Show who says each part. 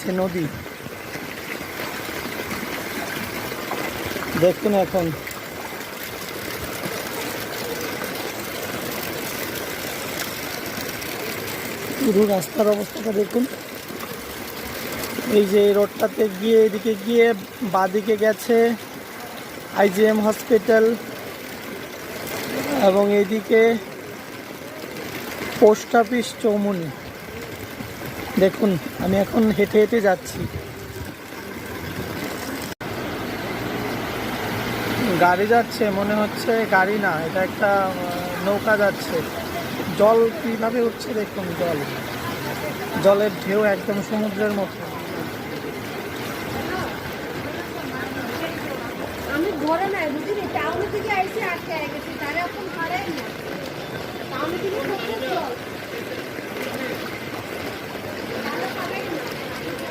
Speaker 1: যাচ্ছে নদী। দেখুন এখন পুরো রাস্তার অবস্থাটা দেখুন। এই যে রোডটাতে গিয়ে এদিকে গিয়ে বাদিকে গেছে IGM হসপিটাল, এবং এইদিকে পোস্ট অফিস চৌমুনি। দেখুন আমি এখন হেঁটে হেঁটে যাচ্ছি। গাড়ি যাচ্ছে মনে হচ্ছে, গাড়ি না, এটা একটা নৌকা যাচ্ছে। জল কিভাবে উঠছে দেখুন, জলের ঢেউ একদম সমুদ্রের মতো।
Speaker 2: আমি ঘরে নাই বুঝলি, টাউন থেকে আইসি আটকে গেছি, তারে এখন ঘরে না টাউন থেকে